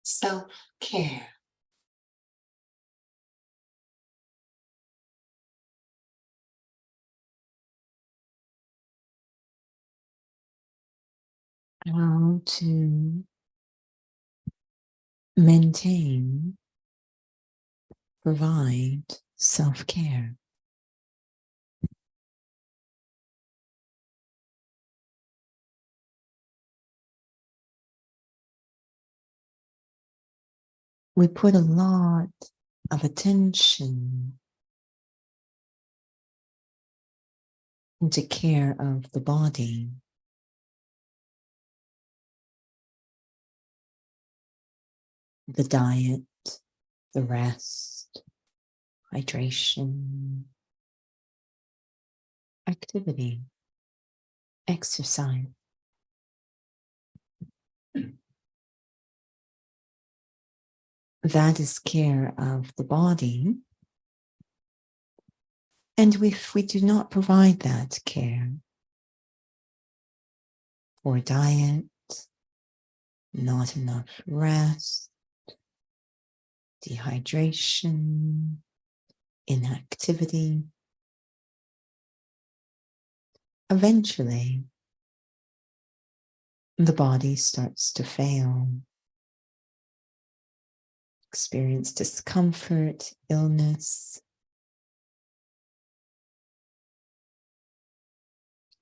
self-care. How to maintain, provide self-care. We put a lot of attention into care of the body. The diet, the rest, hydration, activity, exercise. That is care of the body. And if we do not provide that care for diet, not enough rest, dehydration, inactivity, eventually the body starts to fail, experience discomfort, illness,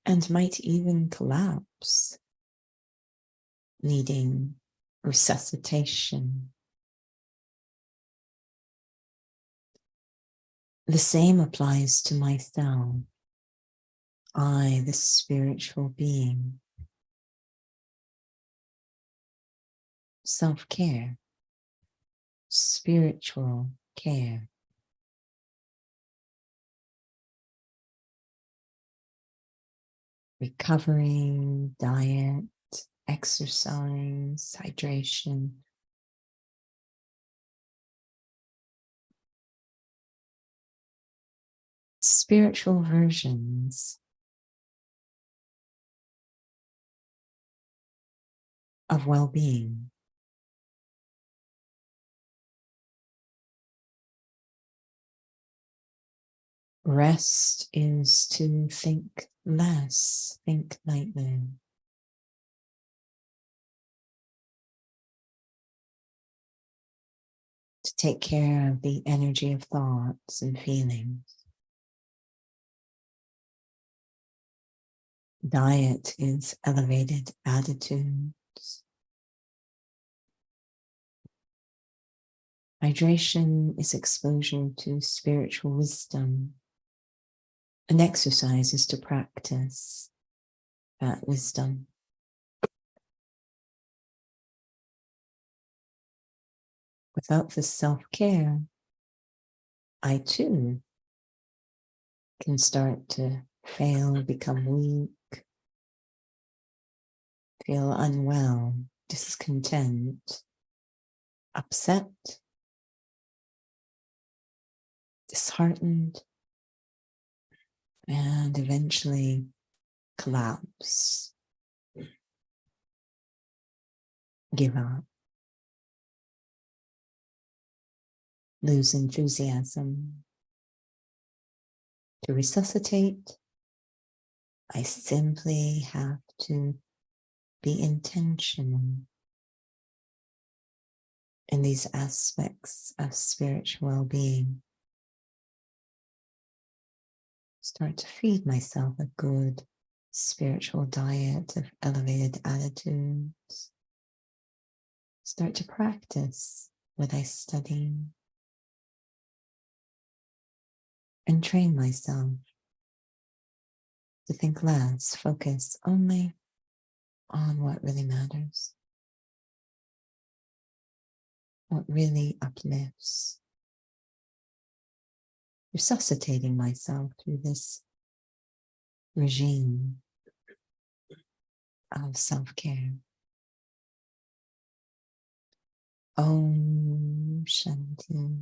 and might even collapse, needing resuscitation. The same applies to myself. I, the spiritual being. Self-care, spiritual care. Recovering, diet, exercise, hydration. Spiritual versions of well-being. Rest is to think less, think lightly. To take care of the energy of thoughts and feelings. Diet is elevated attitudes. Hydration is exposure to spiritual wisdom. And exercise is to practice that wisdom. Without this self-care, I too can start to fail, become weak, feel unwell, discontent, upset, disheartened, and eventually collapse, give up, lose enthusiasm. To resuscitate, I simply have to be intentional in these aspects of spiritual well-being. Start to feed myself a good spiritual diet of elevated attitudes. Start to practice what I study and train myself to think less, focus only on what really matters, what really uplifts. Resuscitating myself through this regime of self-care. Om Shanti.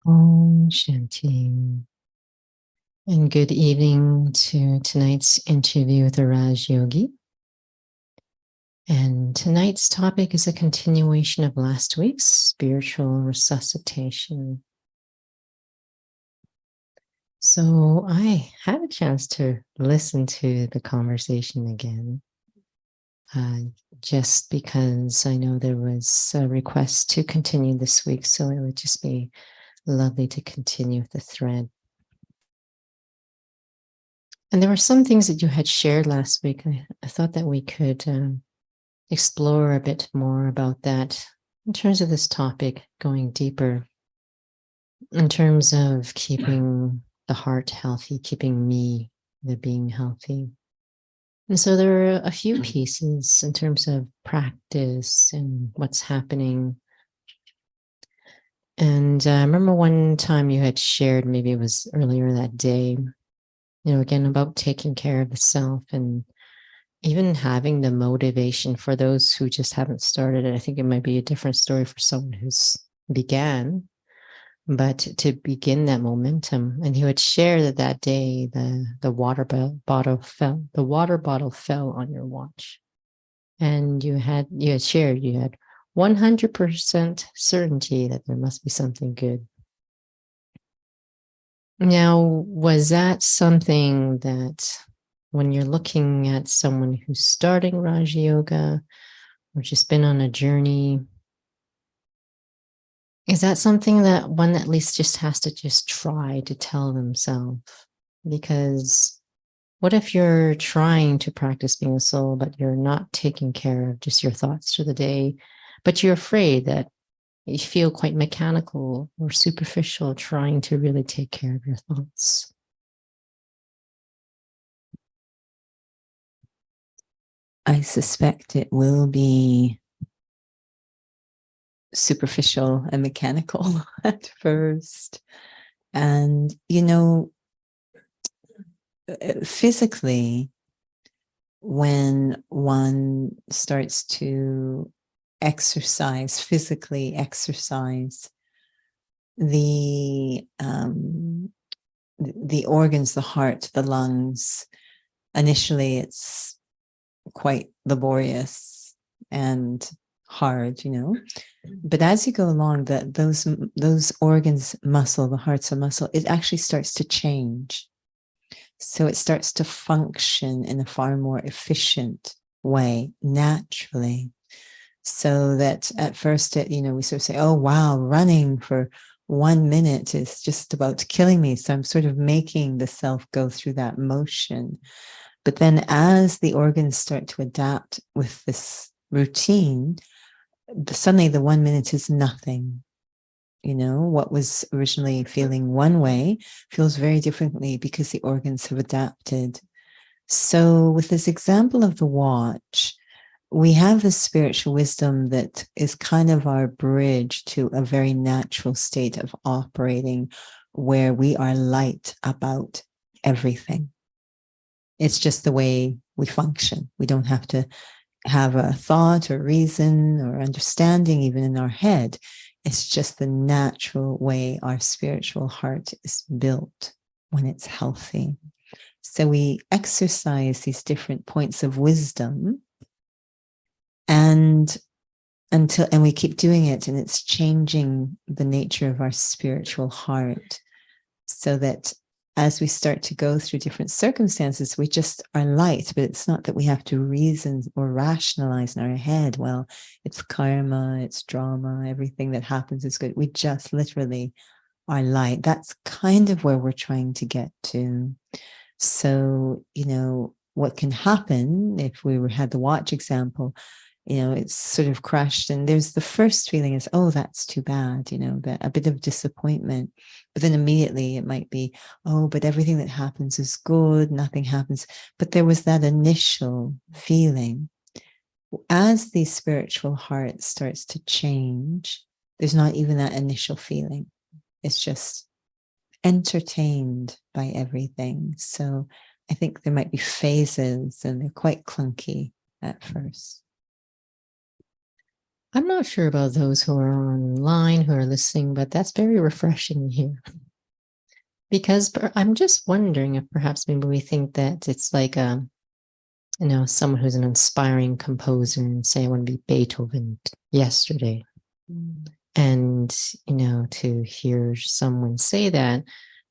Om Shanti. And good evening to tonight's interview with the Raj Yogi. And tonight's topic is a continuation of last week's spiritual resuscitation. So I had a chance to listen to the conversation again, just because I know there was a request to continue this week. So it would just be lovely to continue with the thread. And there were some things that you had shared last week. I thought that we could explore a bit more about that in terms of this topic, going deeper in terms of keeping the heart healthy, keeping me, the being healthy. And so there are a few pieces in terms of practice and what's happening. And I remember one time you had shared, maybe it was earlier that day, again, about taking care of the self and even having the motivation for those who just haven't started it. I think it might be a different story for someone who's began, but to begin that momentum. And he would share that day the water bottle fell on your watch, and you had shared you had 100% certainty that there must be something good. Now, was that something that when you're looking at someone who's starting Raj Yoga or just been on a journey, is that something that one at least just has to just try to tell themselves? Because what if you're trying to practice being a soul, but you're not taking care of just your thoughts through the day, but you're afraid that you feel quite mechanical or superficial trying to really take care of your thoughts? I suspect it will be superficial and mechanical at first. And, physically, when one starts to physically exercise, the organs, the heart, the lungs, initially it's quite laborious and hard, but as you go along, those organs muscle, the heart's a muscle, it actually starts to change. So it starts to function in a far more efficient way, naturally. So that at first, we sort of say, oh, wow, running for 1 minute is just about killing me. So I'm sort of making the self go through that motion. But then as the organs start to adapt with this routine, suddenly the 1 minute is nothing. What was originally feeling one way feels very differently because the organs have adapted. So with this example of the watch, we have this spiritual wisdom that is kind of our bridge to a very natural state of operating where we are light about everything. It's just the way we function. We don't have to have a thought or reason or understanding even in our head. It's just the natural way our spiritual heart is built when it's healthy. So we exercise these different points of wisdom and we keep doing it, and it's changing the nature of our spiritual heart so that as we start to go through different circumstances, we just are light, but it's not that we have to reason or rationalize in our head, well, it's karma, it's drama, everything that happens is good. We just literally are light. That's kind of where we're trying to get to. So, what can happen if we had the watch example, it's sort of crashed, and there's the first feeling is, oh, that's too bad, that a bit of disappointment. But then immediately it might be, oh, but everything that happens is good, nothing happens. But there was that initial feeling. As the spiritual heart starts to change, there's not even that initial feeling. It's just entertained by everything. So I think there might be phases, and they're quite clunky at first. I'm not sure about those who are online who are listening, but that's very refreshing here. Because I'm just wondering if perhaps maybe we think that it's like someone who's an inspiring composer and say I want to be Beethoven yesterday. And, to hear someone say that.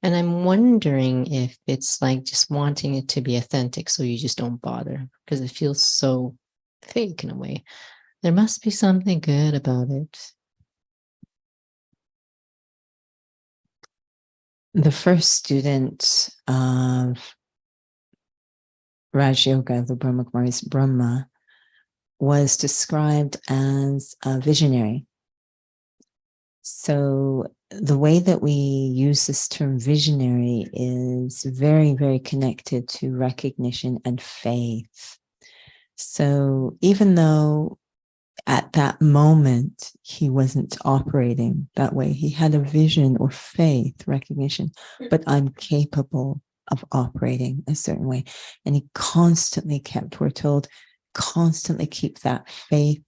And I'm wondering if it's like just wanting it to be authentic. So you just don't bother because it feels so fake in a way. There must be something good about it. The first student of Raj Yoga, the Brahma Kumari's Brahma, was described as a visionary. So the way that we use this term visionary is very, very connected to recognition and faith. So even though at that moment he wasn't operating that way, he had a vision or faith, recognition, but I'm capable of operating a certain way. And he constantly kept, we're told, constantly keep that faith,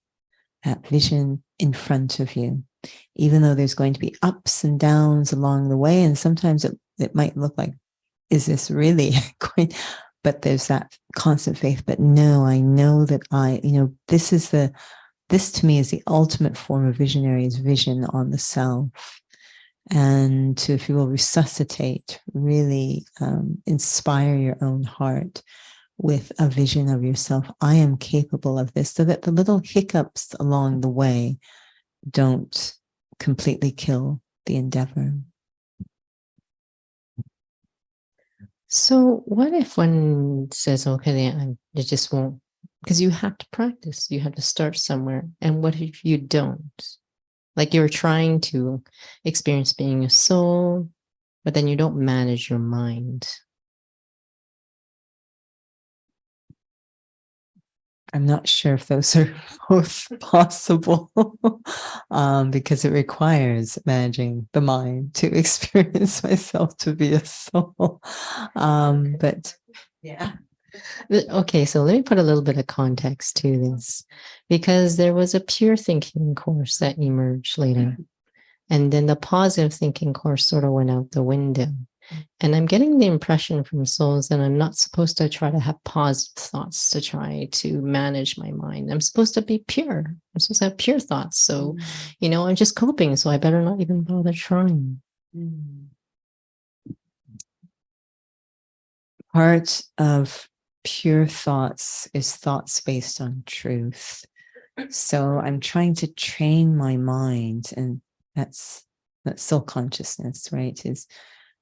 that vision in front of you, even though there's going to be ups and downs along the way. And sometimes it might look like, is this really going? But there's that constant faith. But no, I know that this to me is the ultimate form of visionary, is vision on the self. And to, if you will, resuscitate, really inspire your own heart with a vision of yourself. I am capable of this, so that the little hiccups along the way don't completely kill the endeavor. So what if one says, okay, I just won't, because you have to practice, you have to start somewhere. And what if you don't? Like you're trying to experience being a soul, but then you don't manage your mind. I'm not sure if those are both possible because it requires managing the mind to experience myself to be a soul. But yeah. Okay, so let me put a little bit of context to this, because there was a pure thinking course that emerged later. And then the positive thinking course sort of went out the window. And I'm getting the impression from souls that I'm not supposed to try to have positive thoughts to try to manage my mind. I'm supposed to be pure. I'm supposed to have pure thoughts. So, I'm just coping. So I better not even bother trying. Part of pure thoughts is thoughts based on truth. So I'm trying to train my mind, and that's soul consciousness, right? Is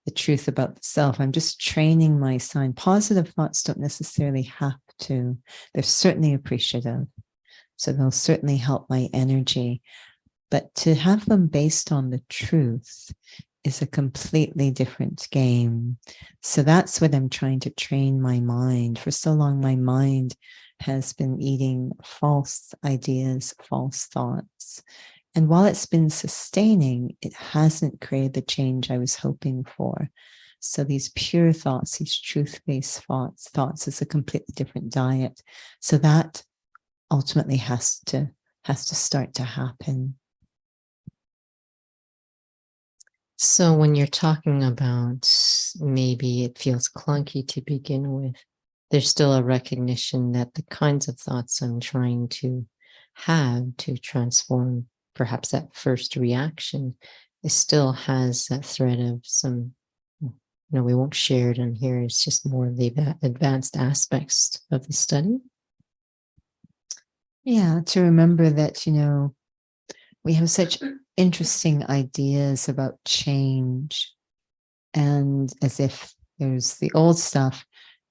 the truth about the self. I'm just training my sign. Positive thoughts don't necessarily have to. They're certainly appreciative. So they'll certainly help my energy. But to have them based on the truth is a completely different game. So that's what I'm trying to train my mind. For so long, my mind has been eating false ideas, false thoughts. And while it's been sustaining, it hasn't created the change I was hoping for. So these pure thoughts, these truth-based thoughts is a completely different diet. So that ultimately has to start to happen. So when you're talking about maybe it feels clunky to begin with, there's still a recognition that the kinds of thoughts I'm trying to have to transform perhaps that first reaction, it still has that thread of some, we won't share it in here. It's just more of the advanced aspects of the study. Yeah, to remember that, we have such interesting ideas about change, and as if there's the old stuff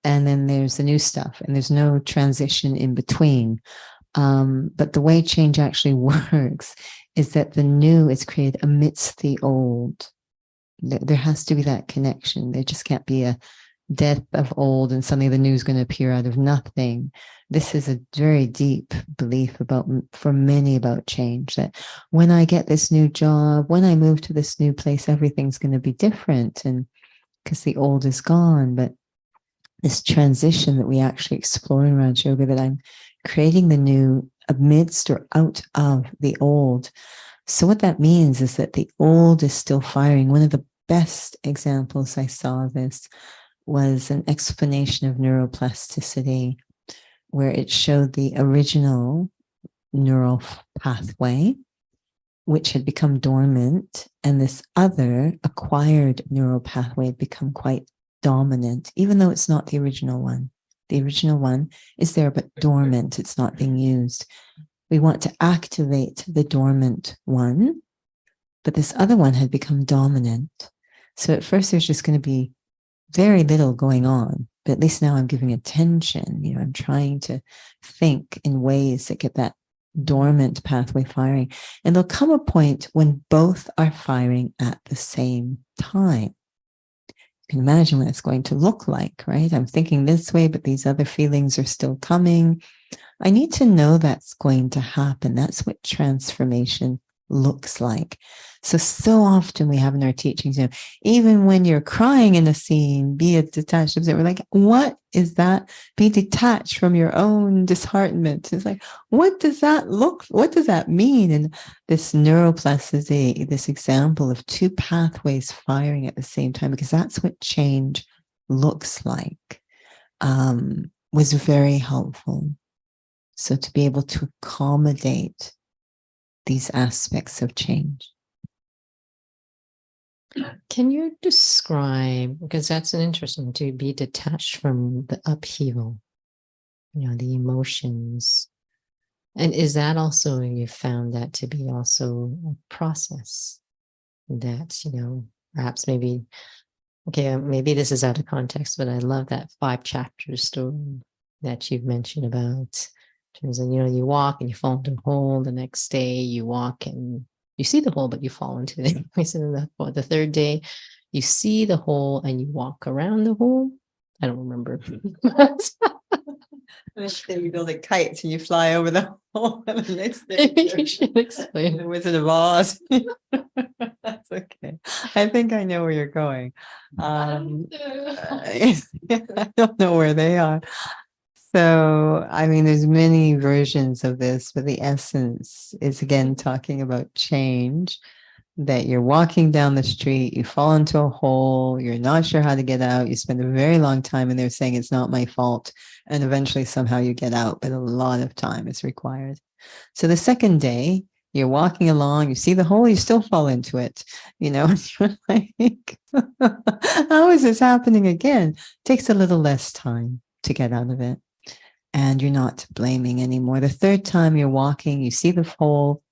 and then there's the new stuff, and there's no transition in between. But the way change actually works is that the new is created amidst the old. There has to be that connection. There just can't be a death of old and suddenly the new is going to appear out of nothing. This is a very deep belief for many about change, that when I get this new job, when I move to this new place, everything's going to be different, and because the old is gone. But this transition that we actually explore in Raj Yoga, that I'm creating the new amidst or out of the old. So what that means is that the old is still firing. One of the best examples I saw of this was an explanation of neuroplasticity, where it showed the original neural pathway, which had become dormant, and this other acquired neural pathway had become quite dominant, even though it's not the original one. The original one is there, but dormant. It's not being used. We want to activate the dormant one, but this other one had become dominant. So at first there's just going to be very little going on, but at least now I'm giving attention. I'm trying to think in ways that get that dormant pathway firing. And there'll come a point when both are firing at the same time. You can imagine what it's going to look like, right? I'm thinking this way, but these other feelings are still coming. I need to know that's going to happen. That's what transformation looks like. So often we have in our teachings, even when you're crying in a scene, be it detached, we're like, what is that? Be detached from your own disheartenment. It's like, what does that mean? And this neuroplasticity, this example of two pathways firing at the same time, because that's what change looks like, was very helpful. So to be able to accommodate these aspects of change. Can you describe, because that's an interesting, to be detached from the upheaval, the emotions. And is that also, you found that to be also a process that, perhaps maybe this is out of context, but I love that 5-chapter story that you've mentioned about. In terms of, you walk and you fall into a hole. The next day you walk and you see the hole, but you fall into it. The third day you see the hole and you walk around the hole. I don't remember. Next day you build a kite and you fly over the hole. And the next day you should explain. The Wizard of Oz. That's okay. I think I know where you're going. I don't know where they are. So, there's many versions of this, but the essence is, again, talking about change, that you're walking down the street, you fall into a hole, you're not sure how to get out, you spend a very long time in there saying it's not my fault, and eventually somehow you get out, but a lot of time is required. So the second day, you're walking along, you see the hole, you still fall into it, you're like, how is this happening again? It takes a little less time to get out of it. And you're not blaming anymore. The third time you're walking, you see the hole,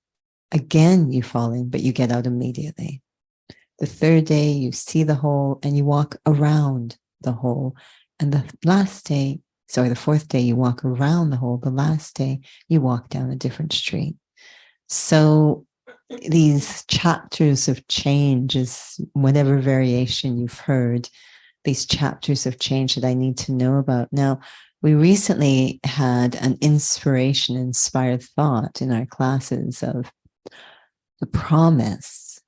again you fall in, but you get out immediately. The third day you see the hole and you walk around the hole. And the fourth day you walk around the hole. The last day you walk down a different street. So these chapters of change is whatever variation you've heard, these chapters of change that I need to know about. Now, we recently had an inspired thought in our classes of the promise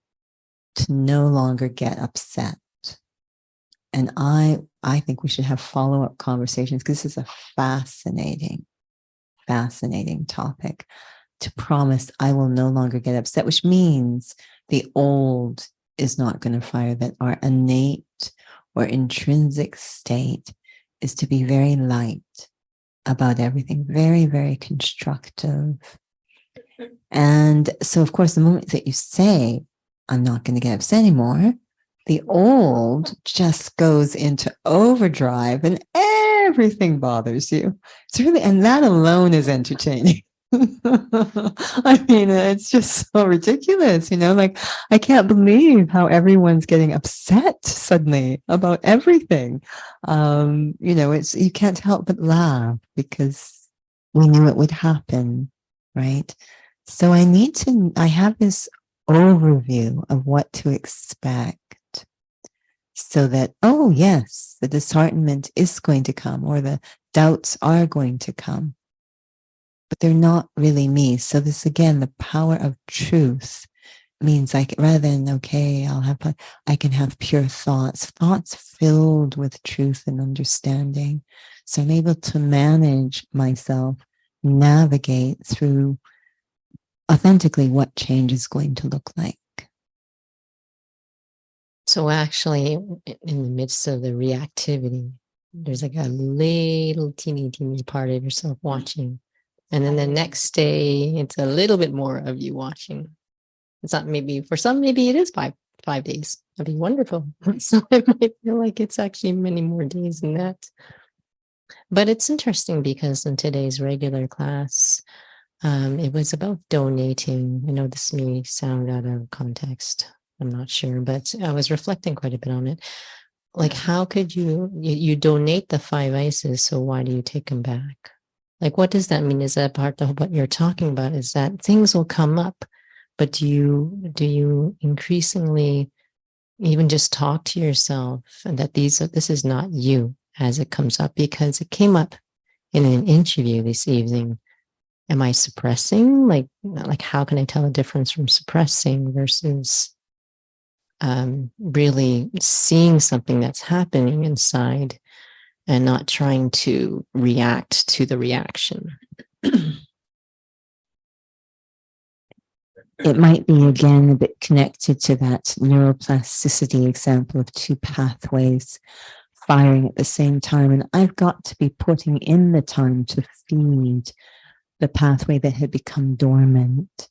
to no longer get upset. And I think we should have follow-up conversations, because this is a fascinating topic. To promise I will no longer get upset, which means the old is not going to fire, that our innate or intrinsic state is to be very light about everything, very, very constructive. And so, of course, the moment that you say, I'm not going to get upset anymore, the old just goes into overdrive and everything bothers you. And that alone is entertaining. It's just so ridiculous, like, I can't believe how everyone's getting upset suddenly about everything. You can't help but laugh because we knew it would happen, right? So I have this overview of what to expect, so that, oh yes, the disheartenment is going to come, or the doubts are going to come, but they're not really me. So this, again, the power of truth means rather than, okay, I can have pure thoughts filled with truth and understanding. So I'm able to manage myself navigate through authentically what change is going to look like. So actually, in the midst of the reactivity, there's like a little teeny part of yourself watching. And then the next day, it's a little bit more of you watching. It's not, maybe for some, maybe it is 5 days. That'd be wonderful. So I might feel like it's actually many more days than that. But it's interesting because in today's regular class, it was about donating. I know this may sound out of context. I'm not sure, but I was reflecting quite a bit on it. Like, how could you donate the 5 ices, so why do you take them back? Like, what does that mean? Is that part of what you're talking about? Is that things will come up, but do you increasingly even just talk to yourself and that this is not you as it comes up? Because it came up in an interview this evening. Am I suppressing? Like how can I tell a difference from suppressing versus really seeing something that's happening inside and not trying to react to the reaction? It might be, again, a bit connected to that neuroplasticity example of 2 pathways firing at the same time. And I've got to be putting in the time to feed the pathway that had become dormant.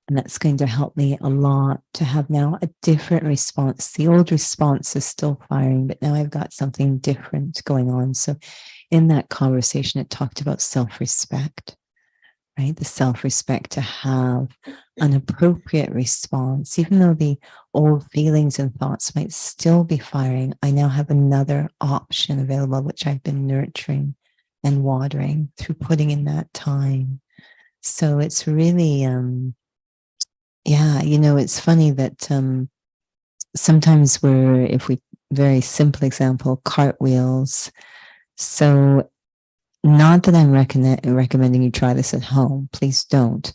And that's going to help me a lot to have now a different response. The old response is still firing, but now I've got something different going on. So in that conversation, it talked about self-respect, right? The self-respect to have an appropriate response. Even though the old feelings and thoughts might still be firing, I now have another option available, which I've been nurturing and watering through putting in that time. So it's really, it's funny that sometimes very simple example, cartwheels. So not that I'm recommending you try this at home, please don't.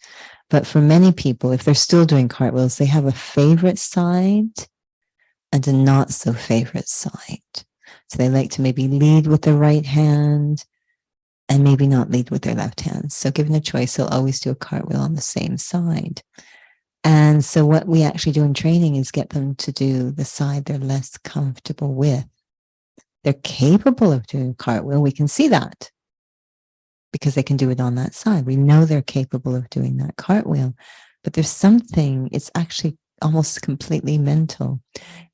But for many people, if they're still doing cartwheels, they have a favorite side and a not so favorite side. So they like to maybe lead with their right hand and maybe not lead with their left hand. So given a choice, they'll always do a cartwheel on the same side. And so what we actually do in training is get them to do the side they're less comfortable with. They're capable of doing a cartwheel. We can see that because they can do it on that side. We know they're capable of doing that cartwheel, but there's something, it's actually almost completely mental.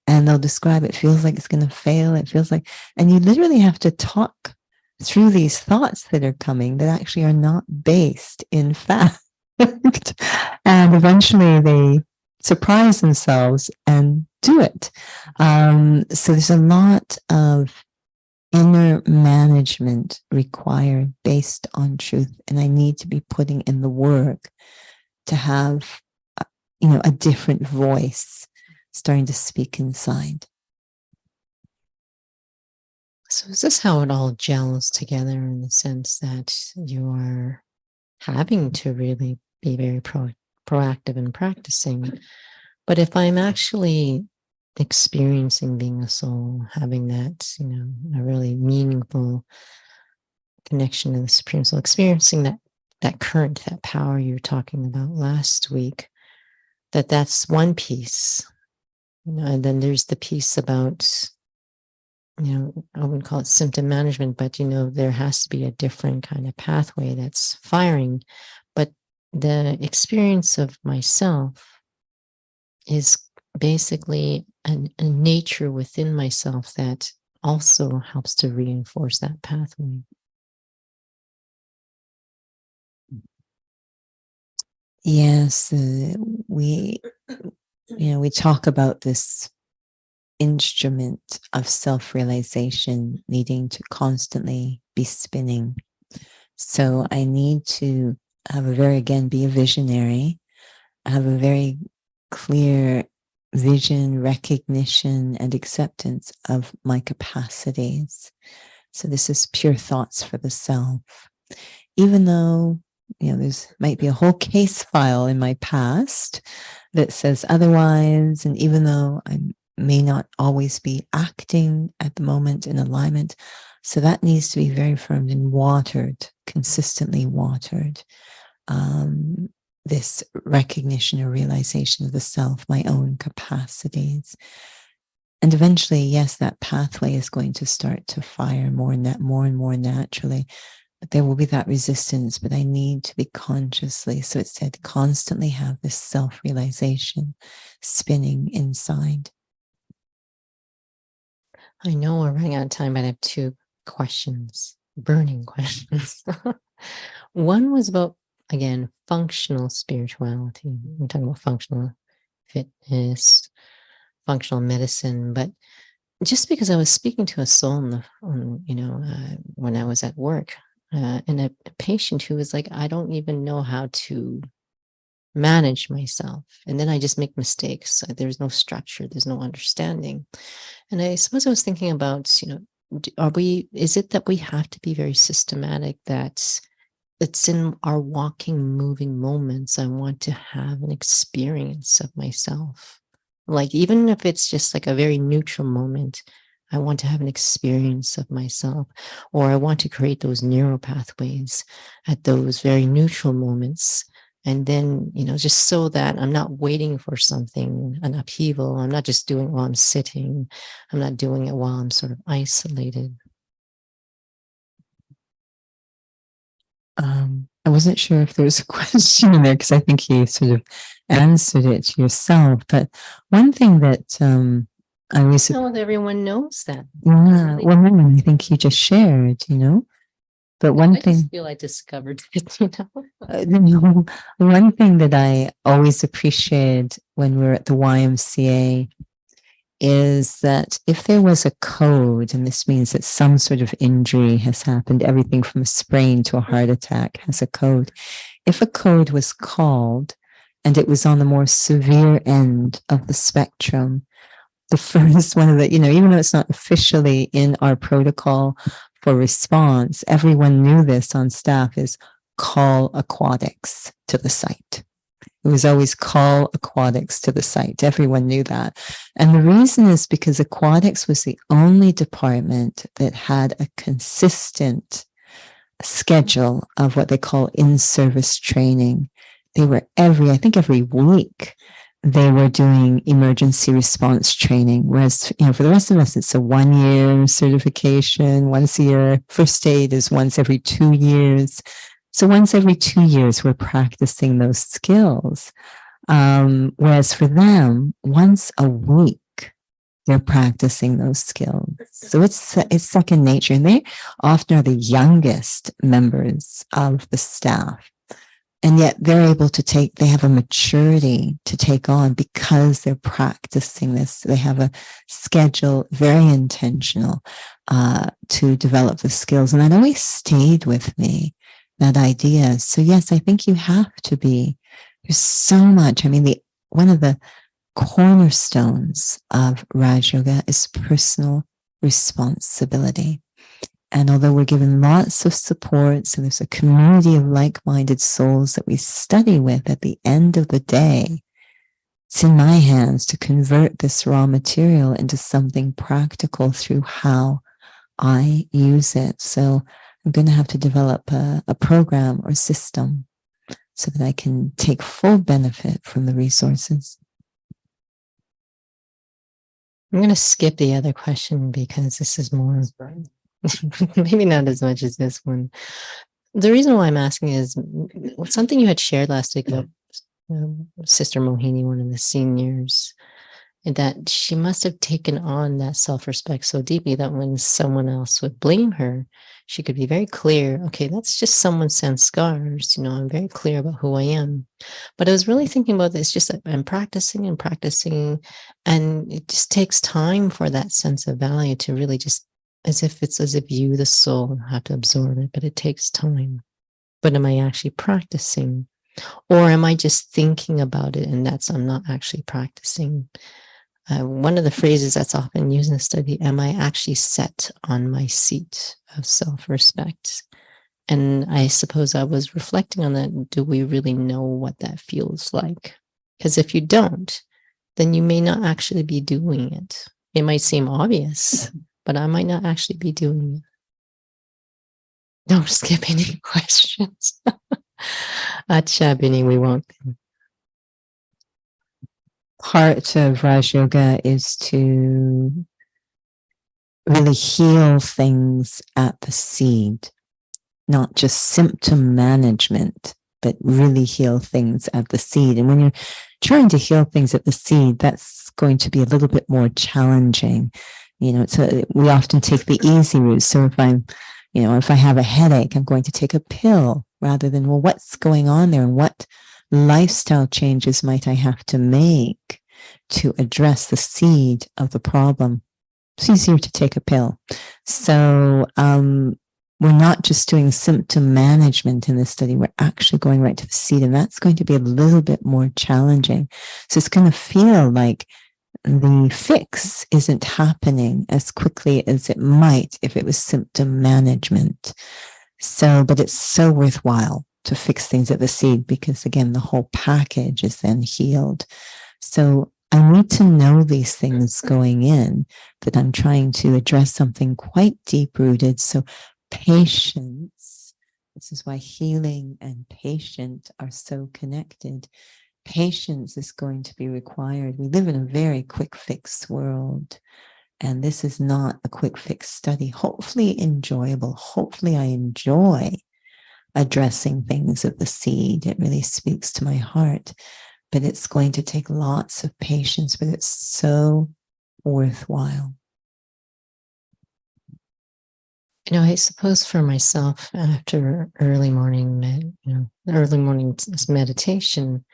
And they'll describe it feels like it's going to fail. It feels like, and you literally have to talk through these thoughts that are coming that actually are not based in fact. And eventually they surprise themselves and do it. So there's a lot of inner management required based on truth. And I need to be putting in the work to have, a different voice starting to speak inside. So is this how it all gels together in the sense that you are having to really be very proactive in practicing? But if I'm actually experiencing being a soul, having that, a really meaningful connection to the Supreme Soul, experiencing that current, that power you were talking about last week, that's one piece, and then there's the piece about, I wouldn't call it symptom management, but, there has to be a different kind of pathway that's firing. But the experience of myself is basically a nature within myself that also helps to reinforce that pathway. Yes, we talk about this instrument of self-realization needing to constantly be spinning. So I need to be a visionary, have a very clear vision, recognition, and acceptance of my capacities. So this is pure thoughts for the self. Even though, there's might be a whole case file in my past that says otherwise, and even though I may not always be acting at the moment in alignment, So that needs to be very firm and watered, consistently watered. This recognition or realization of the self, my own capacities. And eventually, yes, that pathway is going to start to fire more and more naturally. But there will be that resistance, but I need to be consciously, so it said, constantly have this self-realization spinning inside. I know we're running out of time, but I have two questions, burning questions. One was about, again, functional spirituality. We're talking about functional fitness, functional medicine, but just because I was speaking to a soul when I was at work, and a patient who was like, I don't even know how to manage myself. And then I just make mistakes. There's no structure, there's no understanding. And I suppose I was thinking about, is it that we have to be very systematic, that it's in our walking, moving moments I want to have an experience of myself? Like, even if it's just like a very neutral moment, I want to have an experience of myself, or I want to create those neural pathways at those very neutral moments. And then, just so that I'm not waiting for something, an upheaval. I'm not just doing it while I'm sitting. I'm not doing it while I'm sort of isolated. I wasn't sure if there was a question in there because I think you sort of answered it yourself. But one thing that I was... Not everyone knows that. Yeah, well, no, I think you just shared, But one thing... I just feel I discovered it, One thing that I always appreciate when we're at the YMCA is that if there was a code, and this means that some sort of injury has happened, everything from a sprain to a heart attack has a code. If a code was called and it was on the more severe end of the spectrum, the first one of the, even though it's not officially in our protocol for response, everyone knew this on staff, is call aquatics to the site. It was always call aquatics to the site. Everyone knew that. And the reason is because aquatics was the only department that had a consistent schedule of what they call in-service training. They were every week, they were doing emergency response training. Whereas, for the rest of us, it's a 1-year certification, once a year. First aid is once every 2 years. So once every 2 years, we're practicing those skills. Whereas for them, once a week, they're practicing those skills. So it's second nature. And they often are the youngest members of the staff. And yet they're able to they have a maturity to take on because they're practicing this. They have a schedule, very intentional, to develop the skills. And that always stayed with me, that idea. So yes, I think you have to be. There's so much. One of the cornerstones of Raj Yoga is personal responsibility. And although we're given lots of support, so there's a community of like-minded souls that we study with, at the end of the day, it's in my hands to convert this raw material into something practical through how I use it. So I'm going to have to develop a program or system so that I can take full benefit from the resources. I'm going to skip the other question because this is more, maybe not as much as this one. The reason why I'm asking is something you had shared last week about Sister Mohini, one of the seniors, that she must have taken on that self-respect so deeply that when someone else would blame her, she could be very clear, okay, that's just someone's scars, I'm very clear about who I am. But I was really thinking about this, just that I'm practicing, and it just takes time for that sense of value to really just, as if you, the soul, have to absorb it, but it takes time. But am I actually practicing? Or am I just thinking about it and I'm not actually practicing? One of the phrases that's often used in the study, am I actually set on my seat of self-respect? And I suppose I was reflecting on that. Do we really know what that feels like? Because if you don't, then you may not actually be doing it. It might seem obvious, but I might not actually be doing it. Don't skip any questions. Acha, Bini, we won't. Part of Raj Yoga is to really heal things at the seed, not just symptom management, but really heal things at the seed. And when you're trying to heal things at the seed, that's going to be a little bit more challenging. We often take the easy route. So if I have a headache, I'm going to take a pill rather than, well, what's going on there and what lifestyle changes might I have to make to address the seed of the problem? It's easier to take a pill. So we're not just doing symptom management in this study. We're actually going right to the seed, and that's going to be a little bit more challenging. So it's going to feel like the fix isn't happening as quickly as it might if it was symptom management. But it's so worthwhile to fix things at the seed because, again, the whole package is then healed. So I need to know these things going in, that I'm trying to address something quite deep-rooted. So patience, this is why healing and patient are so connected. Patience is going to be required. We live in a very quick fix world, and this is not a quick fix study. Hopefully enjoyable. Hopefully I enjoy addressing things at the seed. It really speaks to my heart. But it's going to take lots of patience, but it's so worthwhile. I suppose for myself, after early morning meditation,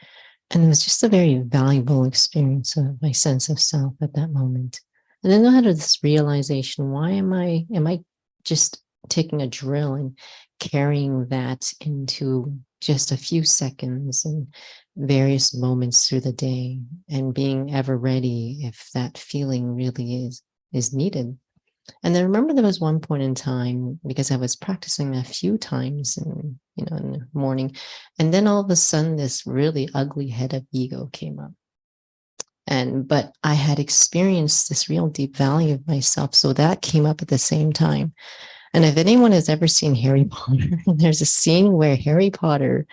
and it was just a very valuable experience of my sense of self at that moment. And then I had this realization: why am I just taking a drill and carrying that into just a few seconds and various moments through the day, and being ever ready if that feeling really is needed? And I remember there was one point in time, because I was practicing a few times in the morning, and then all of a sudden this really ugly head of ego came up. But I had experienced this real deep value of myself, so that came up at the same time. And if anyone has ever seen Harry Potter, there's a scene where Harry Potter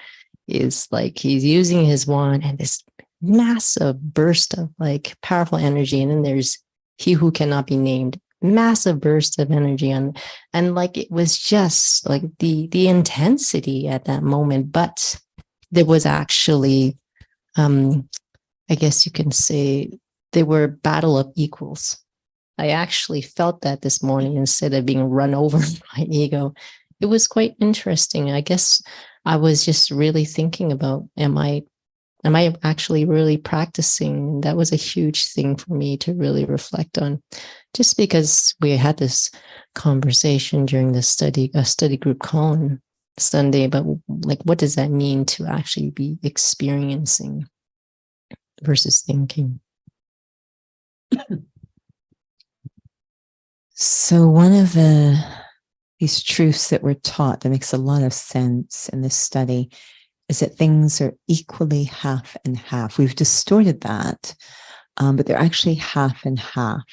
is like, he's using his wand and this massive burst of like powerful energy, and then there's he who cannot be named, massive burst of energy, and like it was just like the intensity at that moment. But there was actually I guess you can say they were battle of equals. I actually felt that this morning instead of being run over by ego. It was quite interesting. I guess I was just really thinking about, am I actually really practicing? That was a huge thing for me to really reflect on, just because we had this conversation during the study group call on Sunday about like, what does that mean to actually be experiencing versus thinking? So one of these truths that we're taught that makes a lot of sense in this study is that things are equally half and half. We've distorted that, but they're actually half and half.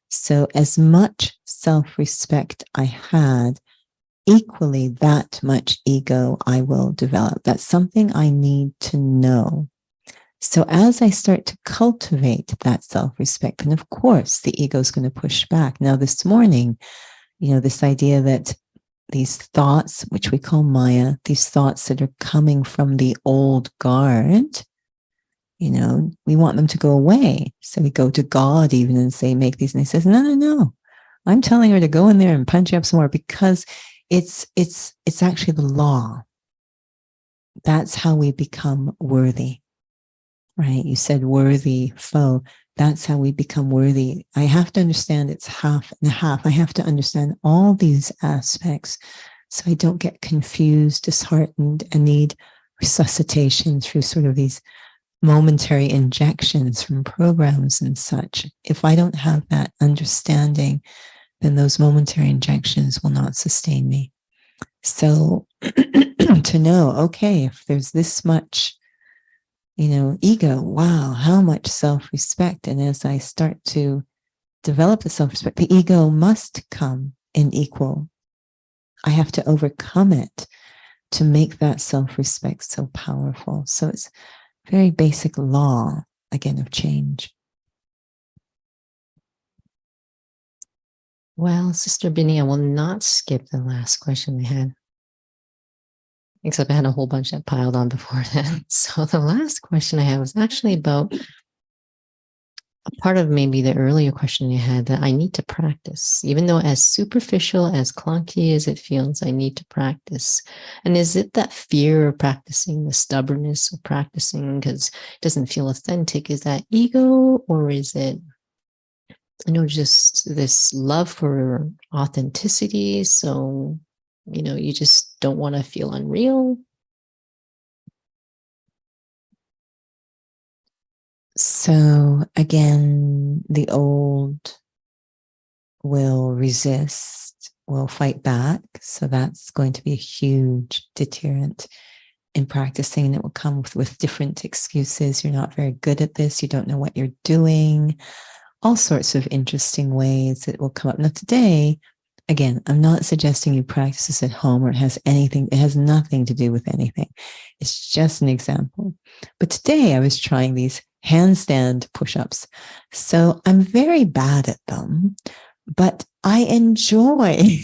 So as much self-respect I had, equally that much ego I will develop. That's something I need to know. So as I start to cultivate that self-respect, and of course the ego is going to push back. Now this morning, this idea that these thoughts, which we call Maya, these thoughts that are coming from the old guard, we want them to go away. So we go to God even and say, make these. And he says, no. I'm telling her to go in there and punch you up some more, because it's actually the law. That's how we become worthy, right? You said worthy foe. That's how we become worthy. I have to understand it's half and half. I have to understand all these aspects so I don't get confused, disheartened, and need resuscitation through sort of these momentary injections from programs and such. If I don't have that understanding, then those momentary injections will not sustain me. So to know, okay, if there's this much ego, wow, how much self-respect. And as I start to develop the self-respect, the ego must come in equal I have to overcome it to make that self-respect so powerful. So it's very basic law, again, of change. Well, Sister Benny, I will not skip the last question I had, except I had a whole bunch that piled on before that. So the last question I had was actually about a part of maybe the earlier question you had, that I need to practice, even though as superficial, as clunky as it feels, I need to practice. And is it that fear of practicing, the stubbornness of practicing because it doesn't feel authentic? Is that ego, or is it, just this love for authenticity? So, you just don't want to feel unreal. So again, the old will resist, will fight back. So that's going to be a huge deterrent in practicing. And it will come with different excuses. You're not very good at this. You don't know what you're doing. All sorts of interesting ways it will come up. Now today, again, I'm not suggesting you practice this at home, or it has nothing to do with anything. It's just an example. But today I was trying these handstand push-ups. So I'm very bad at them, but I enjoy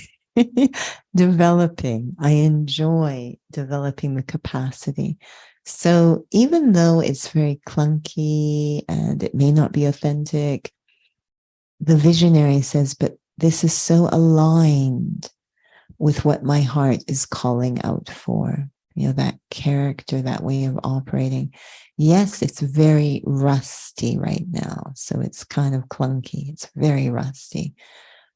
developing the capacity. So even though it's very clunky and it may not be authentic, the visionary says, but this is so aligned with what my heart is calling out for. That character, that way of operating. Yes, it's very rusty right now. So it's kind of clunky. It's very rusty.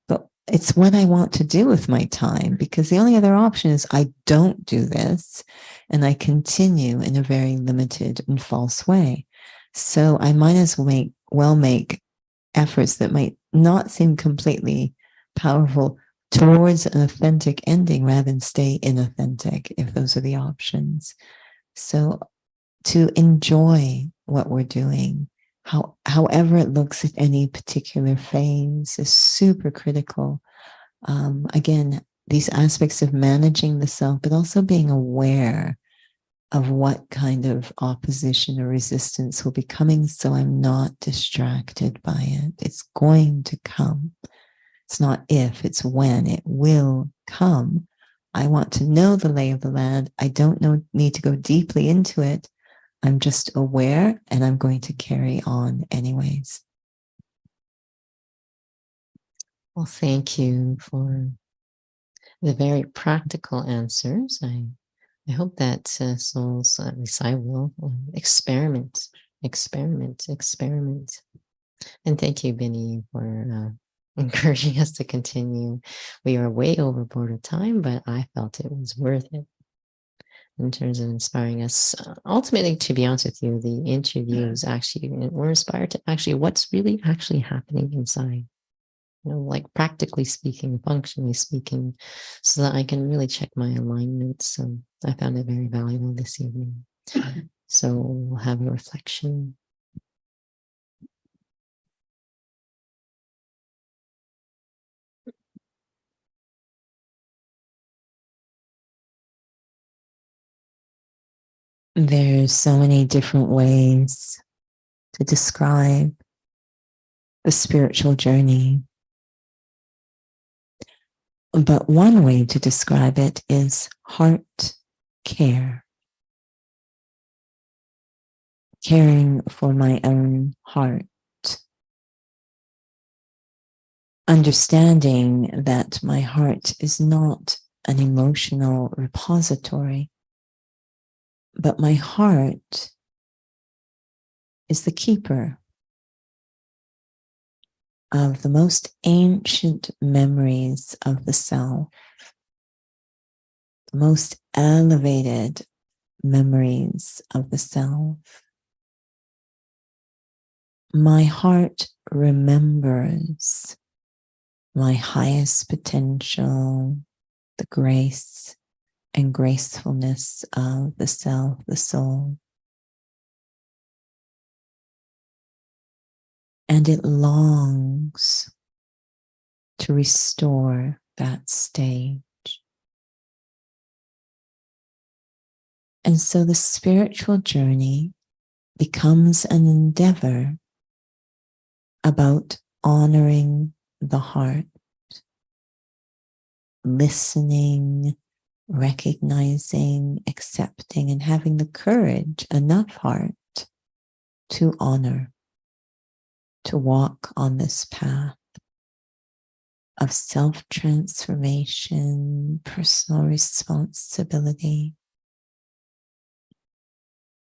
But it's what I want to do with my time, because the only other option is I don't do this and I continue in a very limited and false way. So I might as well make efforts that might not seem completely powerful towards an authentic ending rather than stay inauthentic, if those are the options. So to enjoy what we're doing, however it looks at any particular phase, is super critical. Again, these aspects of managing the self, but also being aware of what kind of opposition or resistance will be coming, so I'm not distracted by it. It's going to come. It's not if, it's when. It will come. I want to know the lay of the land. I don't need to go deeply into it. I'm just aware, and I'm going to carry on anyways. Well, thank you for the very practical answers. I hope that souls, at least I will, experiment. And thank you, Benny, for encouraging us to continue. We are way over border time, but I felt it was worth it in terms of inspiring us. Ultimately, to be honest with you, the interviews actually, we're inspired to actually what's really actually happening inside. Like practically speaking, functionally speaking, so that I can really check my alignment. So I found it very valuable this evening. So we'll have a reflection. There's so many different ways to describe the spiritual journey. But one way to describe it is heart care. Caring for my own heart. Understanding that my heart is not an emotional repository, but my heart is the keeper of the most ancient memories of the self, the most elevated memories of the self. My heart remembers my highest potential, the grace and gracefulness of the self, the soul. And it longs to restore that stage. And so the spiritual journey becomes an endeavor about honoring the heart, listening, recognizing, accepting, and having the courage, enough heart, to honor, to walk on this path of self-transformation, personal responsibility.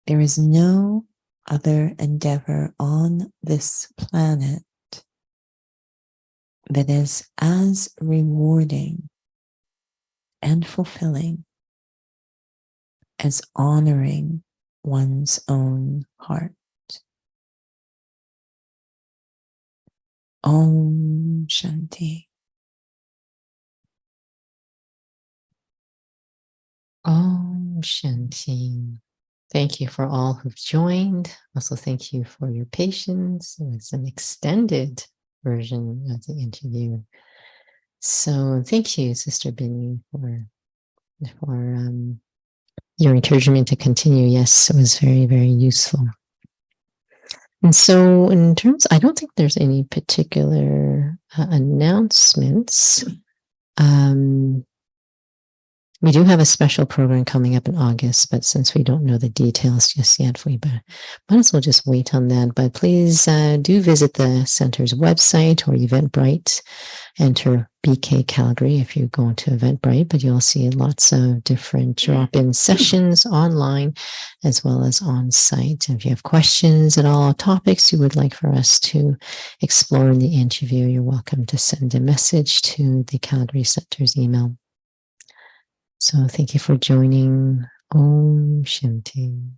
There is no other endeavor on this planet that is as rewarding and fulfilling as honoring one's own heart. Om Shanti. Om Shanti. Thank you for all who've joined. Also, thank you for your patience. It was an extended version of the interview. So thank you, Sister Binny, for your encouragement to continue. Yes, it was very, very useful. And so in terms, I don't think there's any particular announcements. We do have a special program coming up in August, but since we don't know the details just yet, we might as well just wait on that. But please do visit the center's website or Eventbrite. Enter BK Calgary if you go into Eventbrite, but you'll see lots of different drop-in sessions online as well as on site. If you have questions at all, topics you would like for us to explore in the interview, you're welcome to send a message to the Calgary Center's email. So thank you for joining. Om Shanti.